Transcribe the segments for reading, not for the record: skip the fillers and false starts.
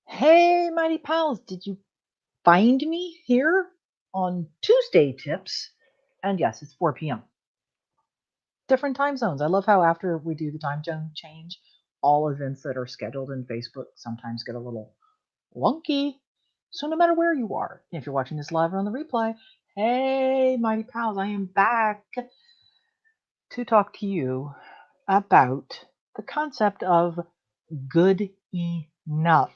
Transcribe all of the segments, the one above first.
Hey, mighty pals, did you find me here on Tuesday Tips? And yes, it's 4 p.m. Different time zones. I love how after we do the time zone change, all events that are scheduled in Facebook sometimes get a little wonky. So no matter where you are, if you're watching this live or on the replay, hey, mighty pals, I am back to talk to you about the concept of good enough.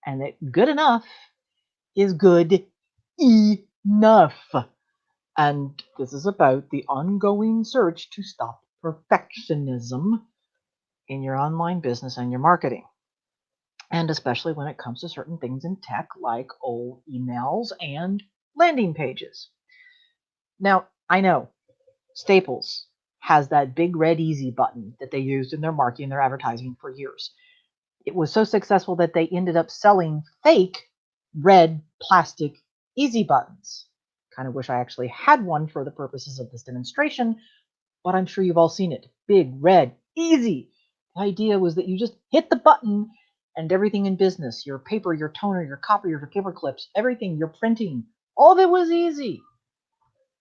And that good enough is good enough. And this is about the ongoing search to stop perfectionism in your online business and your marketing. And especially when it comes to certain things in tech like old emails and landing pages. Now, I know Staples has that big red easy button that they used in their marketing, their advertising for years. It was so successful that they ended up selling fake red plastic easy buttons. Kind of wish I actually had one for the purposes of this demonstration, but I'm sure you've all seen it. Big, red, easy. The idea was that you just hit the button and everything in business, your paper, your toner, your copier, your paper clips, everything, your printing, all of it was easy.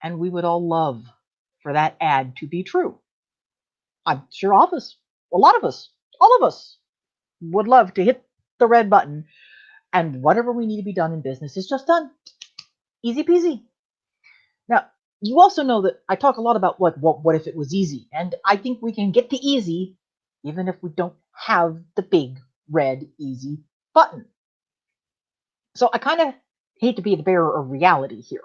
And we would all love for that ad to be true. I'm sure all of us, a lot of us, all of us would love to hit the red button and whatever we need to be done in business is just done. Easy peasy. Now, you also know that I talk a lot about what if it was easy, and I think we can get to easy even if we don't have the big red easy button. So I kind of hate to be the bearer of reality here,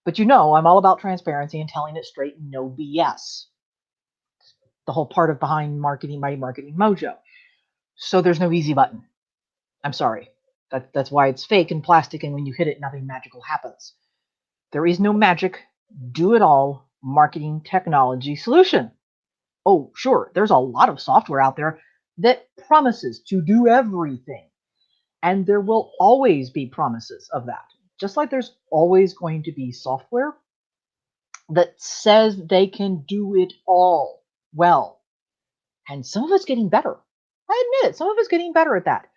but I'm all about transparency and telling it straight, no BS. The whole part of behind marketing my marketing mojo. So there's no easy button. I'm sorry. That's why it's fake and plastic, and when you hit it, nothing magical happens. There is no magic, do it all marketing technology solution. Oh, sure, there's a lot of software out there that promises to do everything. And there will always be promises of that. Just like there's always going to be software that says they can do it all well. And some of it's getting better. I admit it, some of it's getting better at that.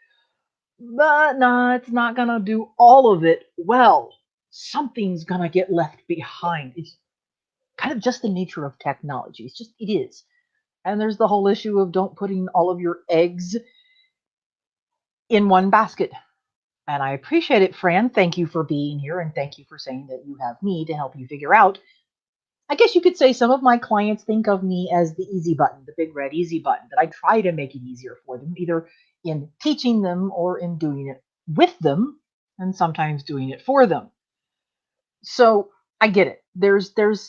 But no, it's not going to do all of it well. Something's going to get left behind. It's kind of just the nature of technology. It is. And there's the whole issue of don't putting all of your eggs in one basket. And I appreciate it, Fran. Thank you for being here and thank you for saying that you have me to help you figure out. I guess you could say some of my clients think of me as the easy button, the big red easy button, that I try to make it easier for them, either in teaching them or in doing it with them, and sometimes doing it for them. So I get it. There's the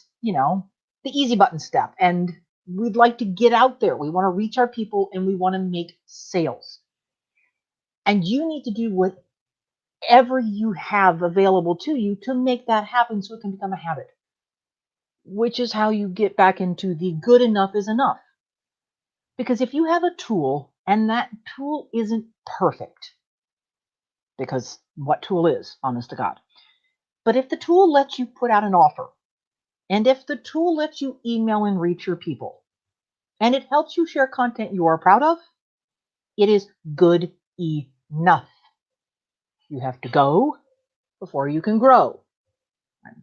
easy button step, and we'd like to get out there. We want to reach our people and we want to make sales. And you need to do whatever you have available to you to make that happen so it can become a habit, which is how you get back into the good enough is enough. Because if you have a tool and that tool isn't perfect, because what tool is, honest to God, but if the tool lets you put out an offer, and if the tool lets you email and reach your people, and it helps you share content you are proud of, it is good enough. You have to go before you can grow. I'm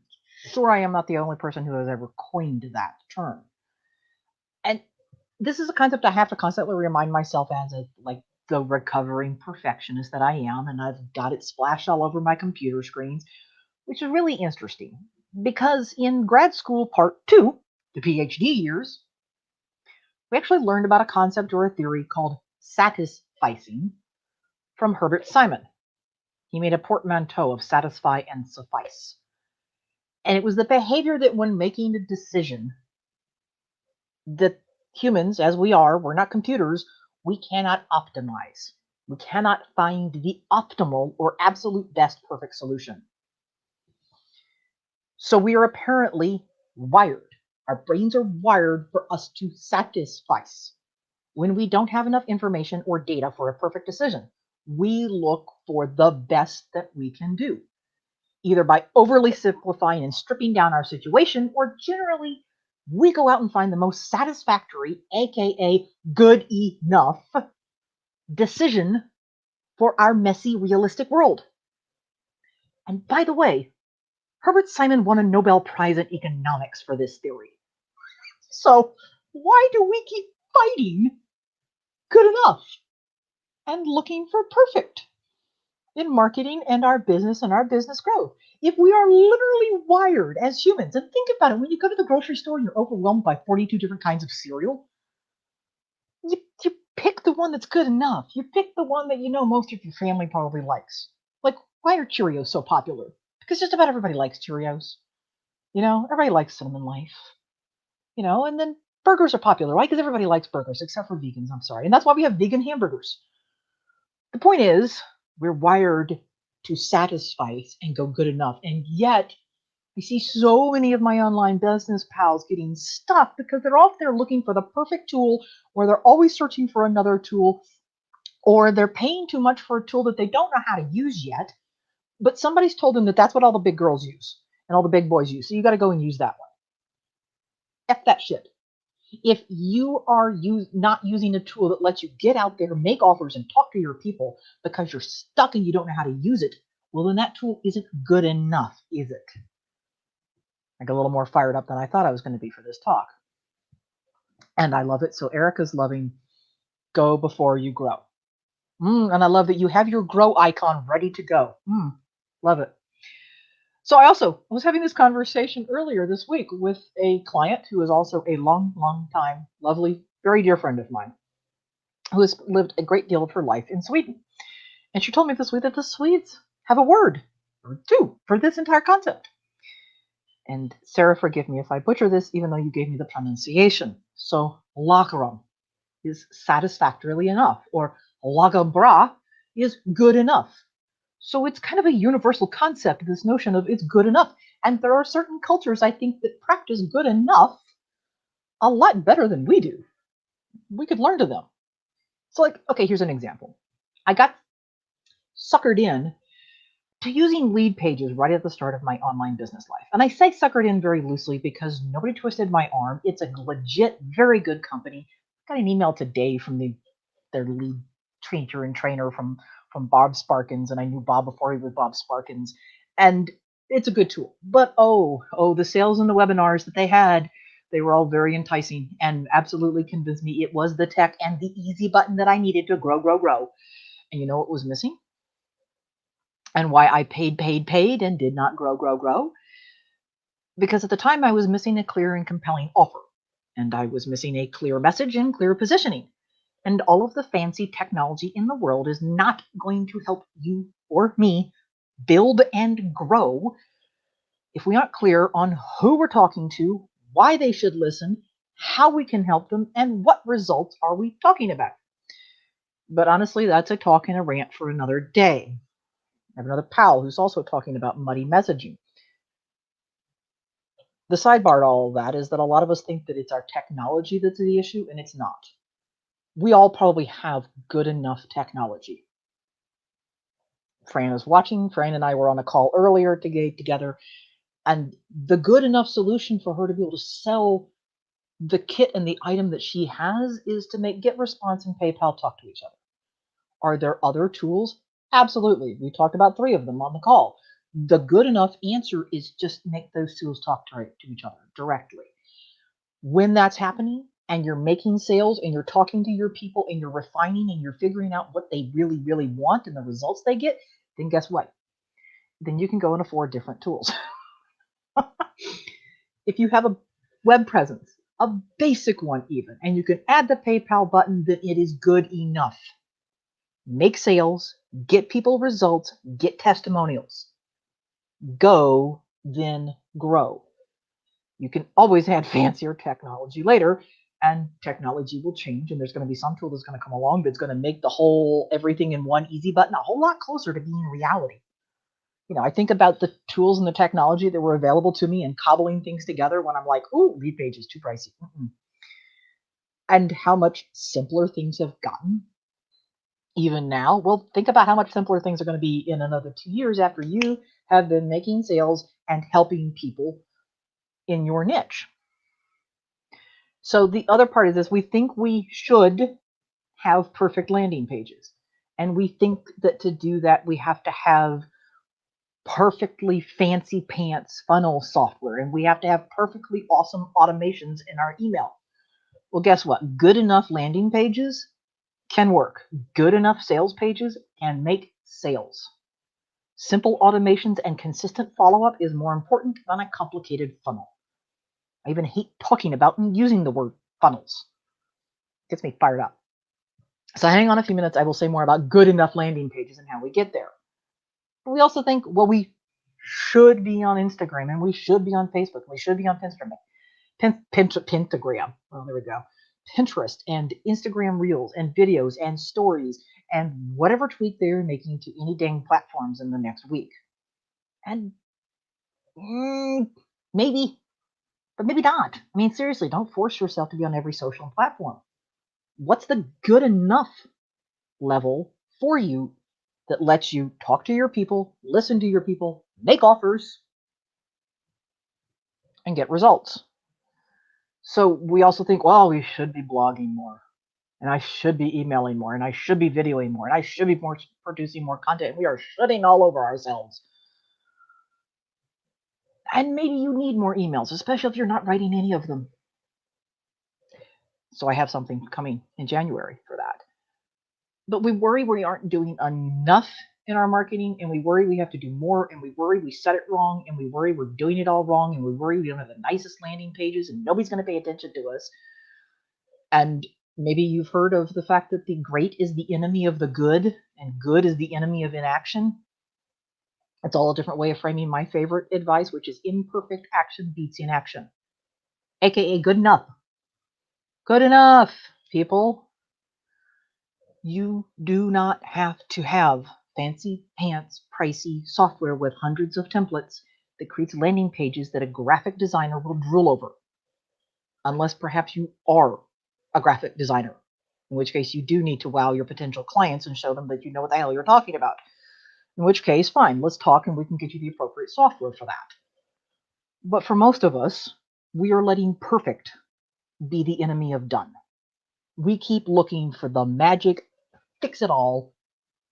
sure I am not the only person who has ever coined that term. And this is a concept I have to constantly remind myself as the recovering perfectionist that I am, and I've got it splashed all over my computer screens, which is really interesting because in grad school part 2, the PhD years, we actually learned about a concept or a theory called satisficing from Herbert Simon. He made a portmanteau of satisfy and suffice. And it was the behavior that when making a decision, that humans, as we are, we're not computers, we cannot optimize. We cannot find the optimal or absolute best perfect solution. So we are apparently wired. Our brains are wired for us to satisfy. When we don't have enough information or data for a perfect decision, we look for the best that we can do, either by overly simplifying and stripping down our situation, or generally, we go out and find the most satisfactory, aka good enough decision for our messy, realistic world. And by the way, Herbert Simon won a Nobel Prize in economics for this theory. So why do we keep fighting good enough and looking for perfect in marketing and our business growth? If we are literally wired as humans, and think about it, when you go to the grocery store and you're overwhelmed by 42 different kinds of cereal, you pick the one that's good enough. You pick the one that you know most of your family probably likes. Like, why are Cheerios so popular? Because just about everybody likes Cheerios. Everybody likes Cinnamon Life. And then burgers are popular. Why? Because everybody likes burgers, except for vegans. I'm sorry. And that's why we have vegan hamburgers. The point is, we're wired to satisfy and go good enough. And yet, I see so many of my online business pals getting stuck because they're off there looking for the perfect tool, or they're always searching for another tool, or they're paying too much for a tool that they don't know how to use yet, but somebody's told them that that's what all the big girls use and all the big boys use. So you got to go and use that one. F that shit. If you are not using a tool that lets you get out there, make offers, and talk to your people because you're stuck and you don't know how to use it, well, then that tool isn't good enough, is it? I got a little more fired up than I thought I was going to be for this talk. And I love it. So Erica's loving Go Before You Grow. And I love that you have your grow icon ready to go. Love it. So I also was having this conversation earlier this week with a client who is also a long, long time, lovely, very dear friend of mine who has lived a great deal of her life in Sweden. And she told me this week that the Swedes have a word or two for this entire concept. And Sarah, forgive me if I butcher this, even though you gave me the pronunciation. So lagom is satisfactorily enough, or lagom bra is good enough. So it's kind of a universal concept, this notion of it's good enough. And there are certain cultures, I think, that practice good enough a lot better than we do. We could learn to them. So, okay, here's an example. I got suckered in to using lead pages right at the start of my online business life. And I say suckered in very loosely because nobody twisted my arm. It's a legit, very good company. I got an email today from their lead teacher and trainer from Bob Sparkins, and I knew Bob before he was Bob Sparkins, and it's a good tool. But the sales and the webinars that they had, they were all very enticing and absolutely convinced me it was the tech and the easy button that I needed to grow. And you know what was missing? And why I paid and did not grow? Because at the time I was missing a clear and compelling offer, and I was missing a clear message and clear positioning. And all of the fancy technology in the world is not going to help you or me build and grow if we aren't clear on who we're talking to, why they should listen, how we can help them, and what results are we talking about. But honestly, that's a talk and a rant for another day. I have another pal who's also talking about muddy messaging. The sidebar to all of that is that a lot of us think that it's our technology that's the issue, and it's not. We all probably have good enough technology. Fran is watching. Fran and I were on a call earlier to get together, and the good enough solution for her to be able to sell the kit and the item that she has is to make GetResponse and PayPal talk to each other. Are there other tools? Absolutely. We talked about 3 of them on the call. The good enough answer is just make those tools talk to each other directly. When that's happening and you're making sales and you're talking to your people and you're refining and you're figuring out what they really, really want and the results they get, then guess what? Then you can go and afford different tools. If you have a web presence, a basic one even, and you can add the PayPal button, then it is good enough. Make sales, get people results, get testimonials. Go, then grow. You can always add fancier technology later, and technology will change, and there's going to be some tool that's going to come along that's going to make the whole everything in one easy button a whole lot closer to being reality. I think about the tools and the technology that were available to me and cobbling things together when I'm like, ooh, lead page is too pricey. And how much simpler things have gotten even now. Well, think about how much simpler things are going to be in another 2 years after you have been making sales and helping people in your niche. So the other part is this: we think we should have perfect landing pages. And we think that to do that, we have to have perfectly fancy pants funnel software and we have to have perfectly awesome automations in our email. Well, guess what? Good enough landing pages can work. Good enough sales pages can make sales. Simple automations and consistent follow-up is more important than a complicated funnel. I even hate talking about and using the word funnels. It gets me fired up. So hang on a few minutes. I will say more about good enough landing pages and how we get there. But we also think, well, we should be on Instagram and we should be on Facebook. And we should be on Pentagram. Well, there we go. Pinterest and Instagram Reels and videos and stories and whatever tweak they're making to any dang platforms in the next week. And maybe, but maybe not. I mean, seriously, don't force yourself to be on every social platform. What's the good enough level for you that lets you talk to your people, listen to your people, make offers, and get results? So we also think, well, we should be blogging more, and I should be emailing more, and I should be videoing more, and I should be producing more content. We are shitting all over ourselves. And maybe you need more emails, especially if you're not writing any of them. So I have something coming in January for that. But we worry we aren't doing enough in our marketing, and we worry we have to do more, and we worry we said it wrong, and we worry we're doing it all wrong, and we worry we don't have the nicest landing pages, and nobody's going to pay attention to us. And maybe you've heard of the fact that the great is the enemy of the good, and good is the enemy of inaction. It's all a different way of framing my favorite advice, which is imperfect action beats inaction, aka good enough. Good enough, people. You do not have to have fancy pants, pricey software with hundreds of templates that creates landing pages that a graphic designer will drool over. Unless perhaps you are a graphic designer, in which case you do need to wow your potential clients and show them that you know what the hell you're talking about. In which case, fine, let's talk and we can get you the appropriate software for that. But for most of us, we are letting perfect be the enemy of done. We keep looking for the magic, fix-it-all,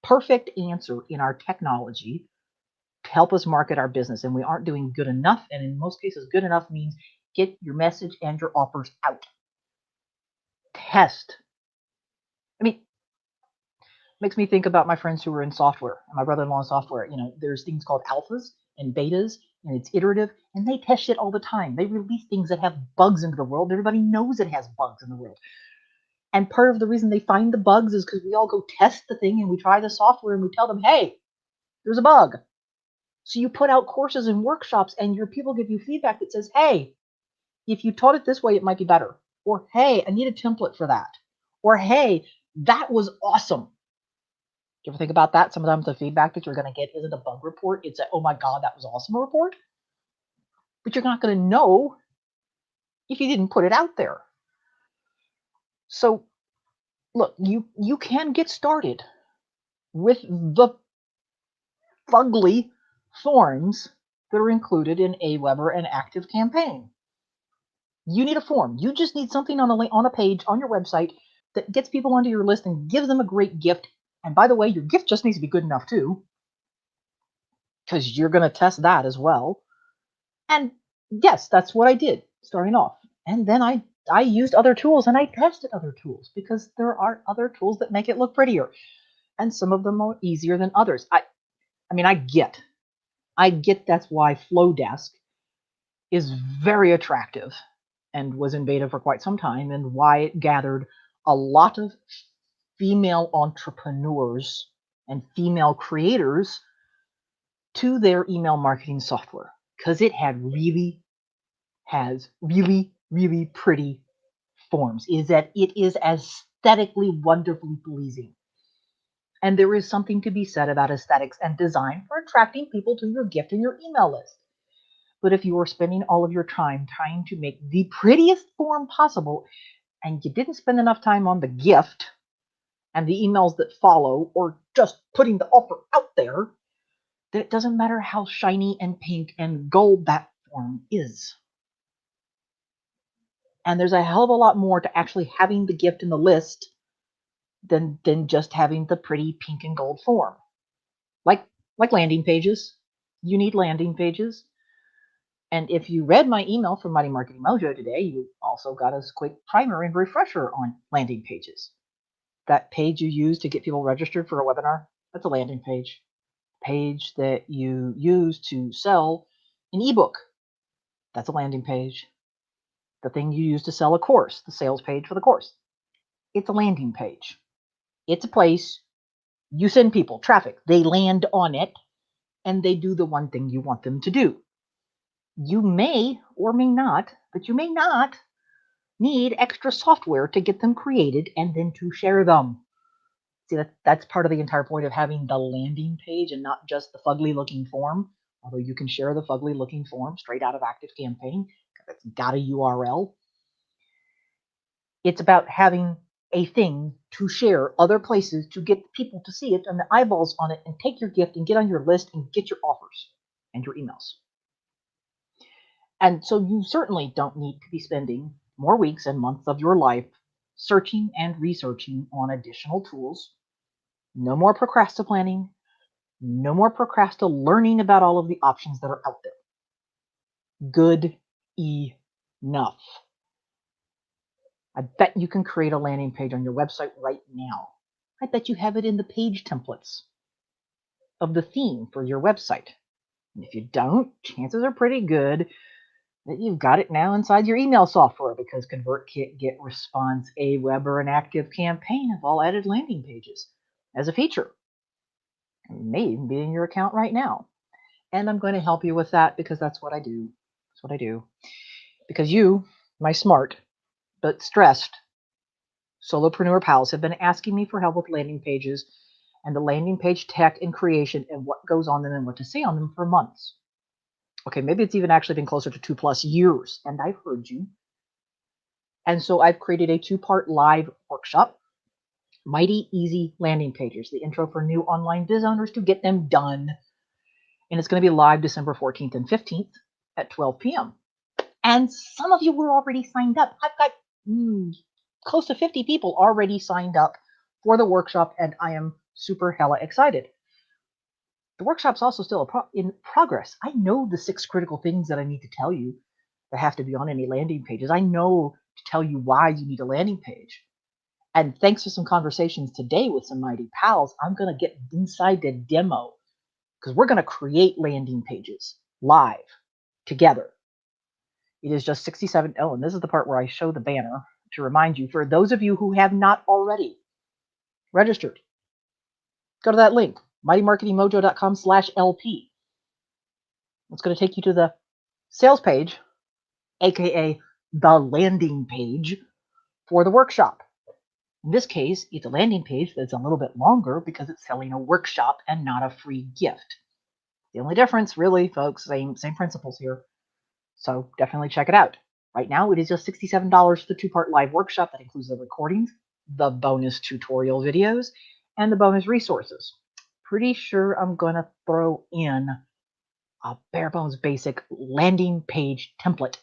perfect answer in our technology to help us market our business, and we aren't doing good enough. And in most cases, good enough means get your message and your offers out. Test. I mean, makes me think about my friends who are in software, my brother-in-law in software. You know, there's things called alphas and betas, and it's iterative, and they test shit all the time. They release things that have bugs into the world. Everybody knows it has bugs in the world. And part of the reason they find the bugs is because we all go test the thing and we try the software and we tell them, hey, there's a bug. So you put out courses and workshops and your people give you feedback that says, hey, if you taught it this way, it might be better. Or, hey, I need a template for that. Or, hey, that was awesome. You ever think about that? Sometimes the feedback that you're going to get isn't a bug report. It's a, oh my God, that was awesome report. But you're not going to know if you didn't put it out there. So look, you can get started with the fugly forms that are included in Aweber and ActiveCampaign. You need a form. You just need something on a page on your website that gets people onto your list and gives them a great gift. And by the way, your gift just needs to be good enough too, because you're going to test that as well. And yes, that's what I did starting off. And then I used other tools and I tested other tools because there are other tools that make it look prettier. And some of them are easier than others. I mean, I get that's why Flowdesk is very attractive and was in beta for quite some time, and why it gathered a lot of female entrepreneurs and female creators to their email marketing software, because it has really pretty forms. Is that it is aesthetically wonderfully pleasing. And there is something to be said about aesthetics and design for attracting people to your gift and your email list. But if you are spending all of your time trying to make the prettiest form possible, and you didn't spend enough time on the gift and the emails that follow, or just putting the offer out there, then it doesn't matter how shiny and pink and gold that form is. And there's a hell of a lot more to actually having the gift in the list than just having the pretty pink and gold form. Like landing pages. You need landing pages. And if you read my email from Mighty Marketing Mojo today, you also got a quick primer and refresher on landing pages. That page you use to get people registered for a webinar, that's a landing page. Page that you use to sell an ebook, that's a landing page. The thing you use to sell a course, the sales page for the course, it's a landing page. It's a place you send people, traffic. They land on it, and they do the one thing you want them to do. You may or may not, but you may not need extra software to get them created and then to share them. See, that's part of the entire point of having the landing page and not just the fugly looking form, although you can share the fugly looking form straight out of ActiveCampaign because it's got a URL. It's about having a thing to share other places to get people to see it and the eyeballs on it and take your gift and get on your list and get your offers and your emails. And so you certainly don't need to be spending more weeks and months of your life searching and researching on additional tools. No more procrastinating. No more learning about all of the options that are out there. Good enough. I bet you can create a landing page on your website right now. I bet you have it in the page templates of the theme for your website. And if you don't, chances are pretty good that you've got it now inside your email software because ConvertKit, GetResponse, Aweber, and ActiveCampaign have all added landing pages as a feature. It may even be in your account right now. And I'm going to help you with that because that's what I do. That's what I do. Because you, my smart but stressed solopreneur pals, have been asking me for help with landing pages and the landing page tech and creation and what goes on them and what to say on them for months. Okay, maybe it's even actually been closer to 2+ years, and I've heard you. And so I've created a 2-part live workshop, Mighty Easy Landing Pages, the intro for new online biz owners to get them done. And it's going to be live December 14th and 15th at 12 p.m. And some of you were already signed up. I've got close to 50 people already signed up for the workshop, and I am super hella excited. The workshop's also still in progress. I know the 6 critical things that I need to tell you that have to be on any landing pages. I know to tell you why you need a landing page. And thanks to some conversations today with some mighty pals, I'm going to get inside the demo because we're going to create landing pages live together. It is just $67. Oh, and this is the part where I show the banner to remind you, for those of you who have not already registered, go to that link, mightymarketingmojo.com/LP. It's going to take you to the sales page, aka the landing page for the workshop. In this case, it's a landing page that's a little bit longer because it's selling a workshop and not a free gift. The only difference, really, folks, same principles here. So definitely check it out. Right now, it is just $67 for the 2-part live workshop that includes the recordings, the bonus tutorial videos, and the bonus resources. Pretty sure I'm going to throw in a bare bones basic landing page template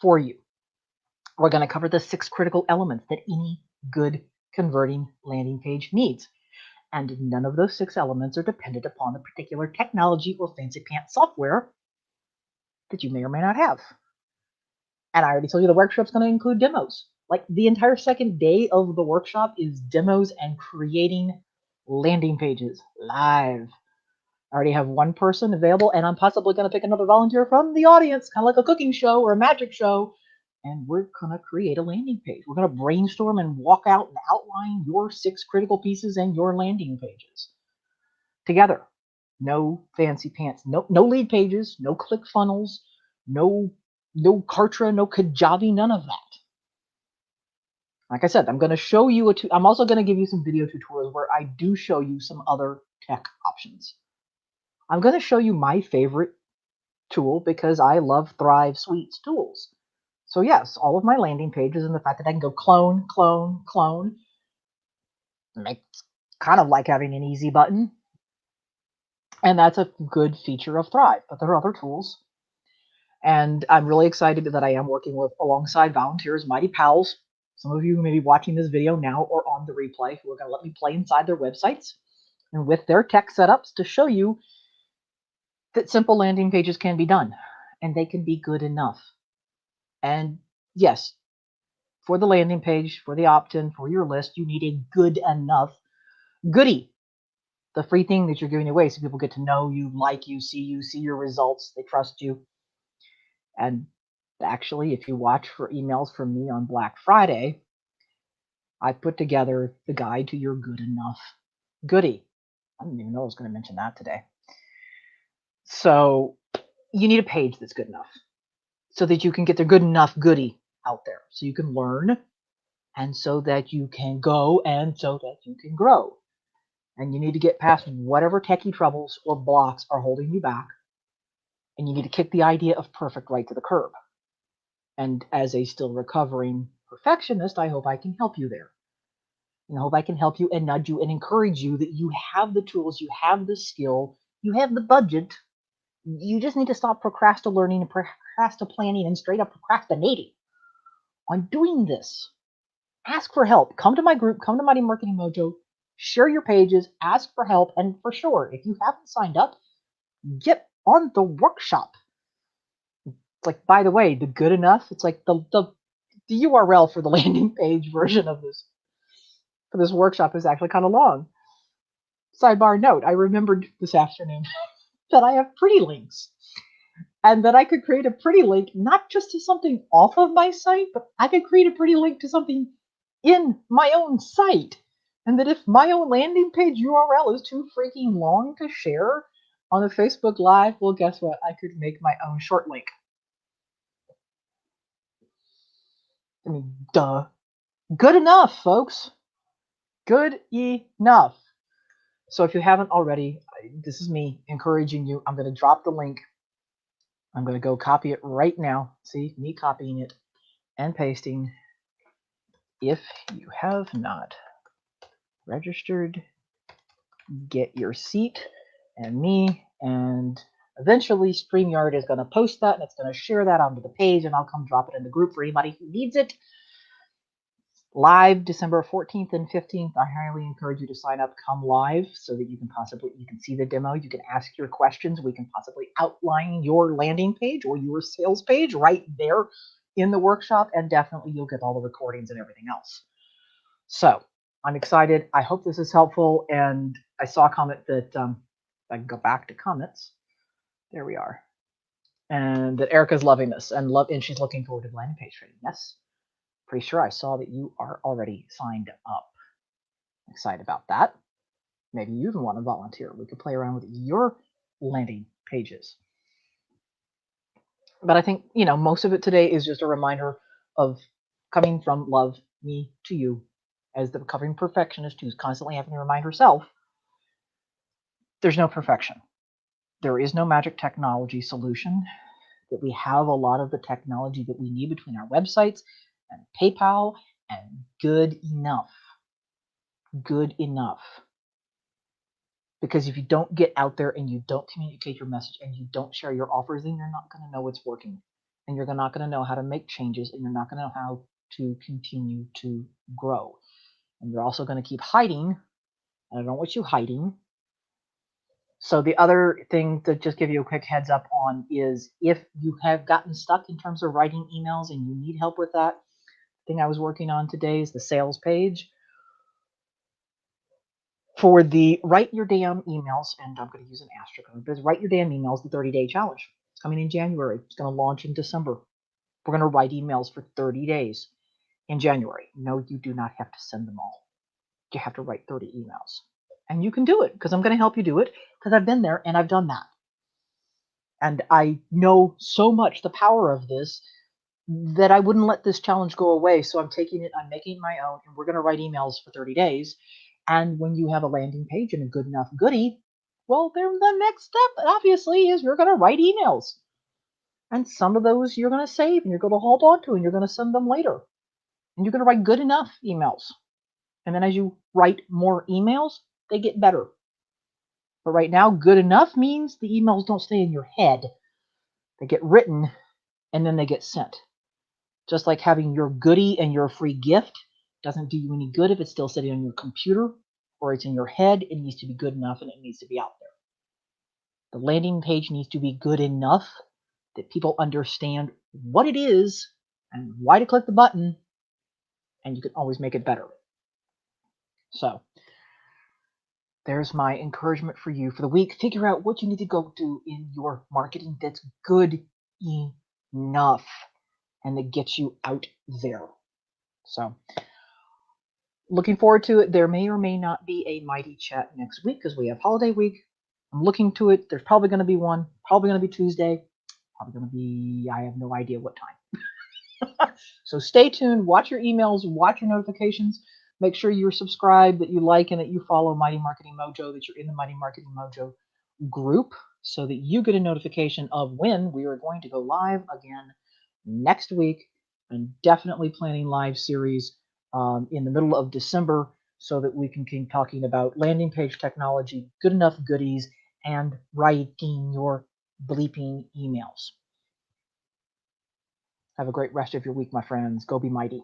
for you. We're going to cover the 6 critical elements that any good converting landing page needs. And none of those 6 elements are dependent upon the particular technology or fancy pants software that you may or may not have. And I already told you the workshop's going to include demos. Like the entire second day of the workshop is demos and creating landing pages live. I already have 1 person available, and I'm possibly going to pick another volunteer from the audience, kind of like a cooking show or a magic show. And we're going to create a landing page. We're going to brainstorm and walk out and outline your 6 critical pieces and your landing pages together. No fancy pants, no lead pages, no ClickFunnels, no Kartra, no Kajabi, none of that. Like I said, I'm going to show you I'm also going to give you some video tutorials where I do show you some other tech options. I'm going to show you my favorite tool because I love Thrive Suite's tools. So yes, all of my landing pages and the fact that I can go clone, clone, clone, makes kind of like having an easy button. And that's a good feature of Thrive, but there are other tools. And I'm really excited that I am working alongside volunteers, mighty pals, Some of you who may be watching this video now or on the replay who are going to let me play inside their websites and with their tech setups to show you that simple landing pages can be done and they can be good enough. And yes, for the landing page, for the opt-in, for your list, you need a good enough goodie. The free thing that you're giving away so people get to know you, like you, see your results, they trust you. And actually, if you watch for emails from me on Black Friday, I put together the guide to your good enough goodie. I didn't even know I was going to mention that today. So you need a page that's good enough so that you can get the good enough goodie out there, so you can learn, and so that you can go, and so that you can grow. And you need to get past whatever techie troubles or blocks are holding you back, and you need to kick the idea of perfect right to the curb. And as a still recovering perfectionist, I hope I can help you there. And I hope I can help you and nudge you and encourage you that you have the tools, you have the skill, you have the budget. You just need to stop procrastinating and procrastinating and straight up procrastinating on doing this. Ask for help. Come to my group, come to Mighty Marketing Mojo, share your pages, ask for help, and for sure, if you haven't signed up, get on the workshop. It's like, by the way, the good enough, it's like the URL for the landing page version of this for this workshop is actually kind of long. Sidebar note, I remembered this afternoon that I have pretty links and that I could create a pretty link, not just to something off of my site, but I could create a pretty link to something in my own site. And that if my own landing page URL is too freaking long to share on a Facebook Live, well, guess what? I could make my own short link. I mean, duh. Good enough, folks. Good enough. So if you haven't already, this is me encouraging you. I'm going to drop the link. I'm going to go copy it right now. See, me copying it and pasting. If you have not registered, get your seat, and me, and eventually StreamYard is going to post that and it's going to share that onto the page, and I'll come drop it in the group for anybody who needs it. Live December 14th and 15th. I highly encourage you to sign up, come live, so that you can see the demo, you can ask your questions, we can possibly outline your landing page or your sales page right there in the workshop, and definitely you'll get all the recordings and everything else. So I'm excited. I hope this is helpful. And I saw a comment that I can go back to comments. There we are. And that Erica's loving this and she's looking forward to the landing page training. Yes. Pretty sure I saw that you are already signed up. I'm excited about that. Maybe you even want to volunteer. We could play around with your landing pages. But I think, most of it today is just a reminder of coming from love, me to you, as the recovering perfectionist who's constantly having to remind herself there's no perfection. There is no magic technology solution. That we have a lot of the technology that we need between our websites and PayPal, and good enough. Good enough. Because if you don't get out there and you don't communicate your message and you don't share your offers, then you're not going to know what's working. And you're not going to know how to make changes, and you're not going to know how to continue to grow. And you're also going to keep hiding. I don't want you hiding. So the other thing to just give you a quick heads up on is if you have gotten stuck in terms of writing emails and you need help with that, the thing I was working on today is the sales page. For the Write Your Damn Emails, and I'm going to use an asterisk, but Write Your Damn Emails, the 30-day challenge. It's coming in January. It's going to launch in December. We're going to write emails for 30 days in January. No, you do not have to send them all. You have to write 30 emails. And you can do it because I'm going to help you do it because I've been there and I've done that. And I know so much the power of this that I wouldn't let this challenge go away. So I'm taking it, I'm making it my own, and we're going to write emails for 30 days. And when you have a landing page and a good enough goodie, well, then the next step, obviously, is you're going to write emails. And some of those you're going to save and you're going to hold on to and you're going to send them later. And you're going to write good enough emails. And then as you write more emails, they get better. But right now, good enough means the emails don't stay in your head. They get written and then they get sent Just like having your goodie and your free gift doesn't do you any good if it's still sitting on your computer or it's in your head. It needs to be good enough and it needs to be out there. The landing page needs to be good enough that people understand what it is and why to click the button, and you can always make it better. So there's my encouragement for you for the week. Figure out what you need to go do in your marketing that's good enough and that gets you out there. So looking forward to it. There may or may not be a Mighty Chat next week because we have holiday week. I'm looking to it. There's probably going to be one. Probably going to be Tuesday. Probably going to be, I have no idea what time. So stay tuned. Watch your emails. Watch your notifications. Make sure you're subscribed, that you like, and that you follow Mighty Marketing Mojo, that you're in the Mighty Marketing Mojo group so that you get a notification of when we are going to go live again next week. I'm definitely planning live series in the middle of December so that we can keep talking about landing page technology, good enough goodies, and writing your bleeping emails. Have a great rest of your week, my friends. Go be mighty.